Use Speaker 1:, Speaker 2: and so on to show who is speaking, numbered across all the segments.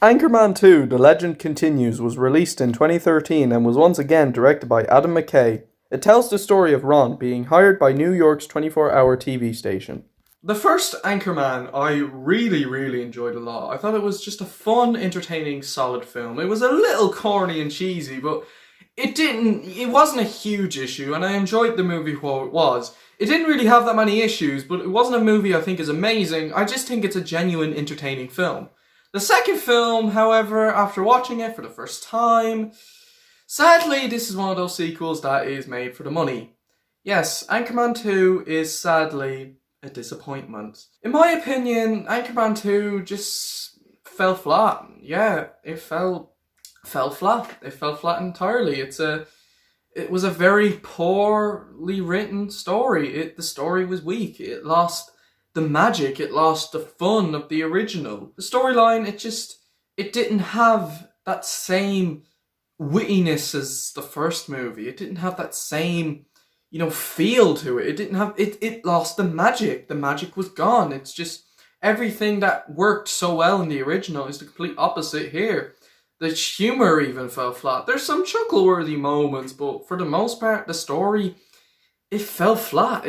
Speaker 1: Anchorman 2, The Legend Continues was released in 2013 and was once again directed by Adam McKay. It tells the story of Ron being hired by New York's 24-hour TV station. The first Anchorman I really enjoyed a lot. I thought it was just a fun, entertaining, solid film. It was a little corny and cheesy, but it wasn't a huge issue, and I enjoyed the movie for what it was. It didn't really have that many issues, but it wasn't a movie I think is amazing. I just think it's a genuine, entertaining film. The second film, however, after watching it for the first time, sadly, this is one of those sequels that is made for the money. Yes, Anchorman 2 is sadly a disappointment. In my opinion, Anchorman 2 just fell flat. Yeah, it fell flat. It fell flat entirely. It was a very poorly written story. The story was weak. It lost the magic, it lost the fun of the original. The storyline, it didn't have that same wittiness as the first movie. It didn't have that same, feel to it. It lost the magic. The magic was gone. It's just everything that worked so well in the original is the complete opposite here. The humor even fell flat. There's some chuckle-worthy moments, but for the most part, the story, it fell flat.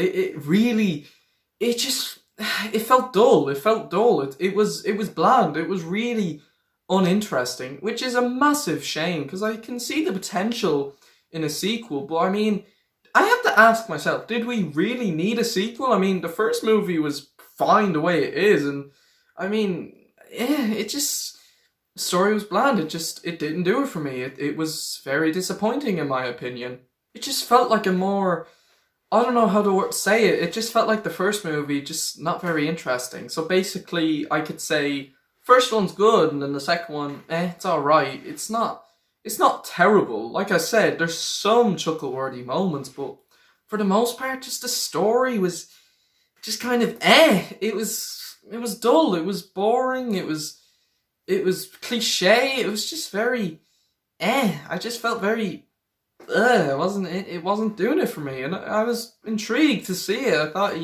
Speaker 1: It felt dull. It felt dull. It was bland. It was really uninteresting, which is a massive shame because I can see the potential in a sequel. But I mean, I have to ask myself, did we really need a sequel? I mean, the first movie was fine the way it is, and I mean, the story was bland. It didn't do it for me. It was very disappointing in my opinion. It just felt like a more, I don't know how to say it. It just felt like the first movie, just not very interesting. So basically, I could say first one's good, and then the second one, it's alright. It's not terrible. Like I said, there's some chuckle-worthy moments, but for the most part, just the story was just kind of It was dull. It was boring. It was cliche. It was just very I just felt very it wasn't doing it for me, and I was intrigued to see it. I thought,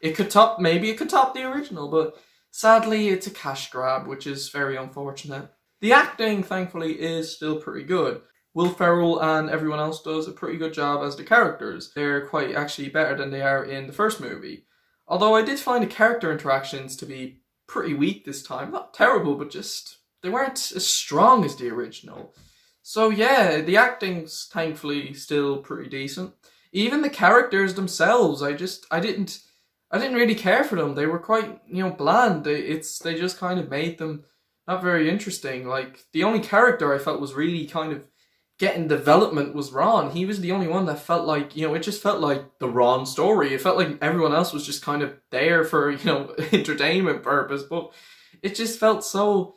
Speaker 1: it could top the original, but sadly it's a cash grab, which is very unfortunate. The acting, thankfully, is still pretty good. Will Ferrell and everyone else does a pretty good job as the characters. They're quite actually better than they are in the first movie. Although I did find the character interactions to be pretty weak this time. Not terrible, but just they weren't as strong as the original. So yeah, the acting's thankfully still pretty decent. Even the characters themselves, I didn't really care for them. They were quite, bland. They just kind of made them not very interesting. Like, the only character I felt was really kind of getting development was Ron. He was the only one that felt like, it just felt like the Ron story. It felt like everyone else was just kind of there for, entertainment purpose, but it just felt so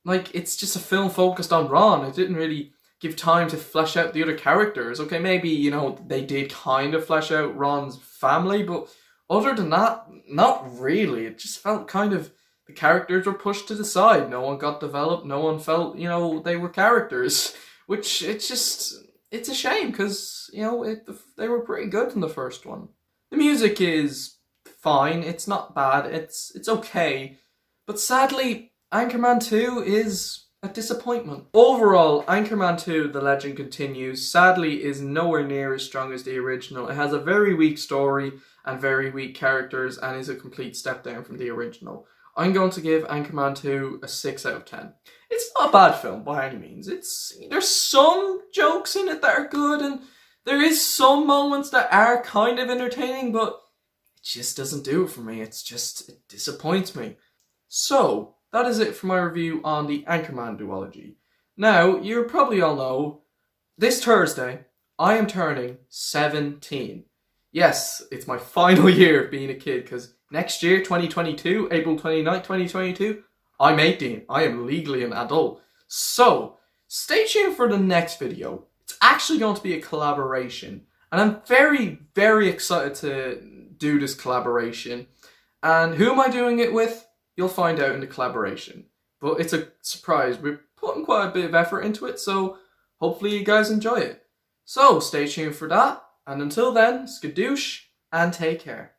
Speaker 1: like it's just a film focused on Ron. It didn't really give time to flesh out the other characters. Okay, maybe, they did kind of flesh out Ron's family, but other than that, not really. It just felt kind of, the characters were pushed to the side. No one got developed. No one felt, they were characters. Which, it's a shame, because, they were pretty good in the first one. The music is fine. It's not bad. It's okay. But sadly, Anchorman 2 is a disappointment. Overall, Anchorman 2, The Legend Continues, sadly is nowhere near as strong as the original. It has a very weak story and very weak characters and is a complete step down from the original. I'm going to give Anchorman 2 a 6 out of 10. It's not a bad film by any means. There's some jokes in it that are good, and there is some moments that are kind of entertaining, but it just doesn't do it for me. It disappoints me. So, that is it for my review on the Anchorman duology. Now, you probably all know, this Thursday, I am turning 17. Yes, it's my final year of being a kid, because next year, 2022, April 29th, 2022, I'm 18. I am legally an adult. So, stay tuned for the next video. It's actually going to be a collaboration, and I'm very, very excited to do this collaboration. And who am I doing it with? You'll find out in the collaboration. But it's a surprise. We're putting quite a bit of effort into it, so hopefully you guys enjoy it. So, stay tuned for that, and until then, skadoosh, and take care.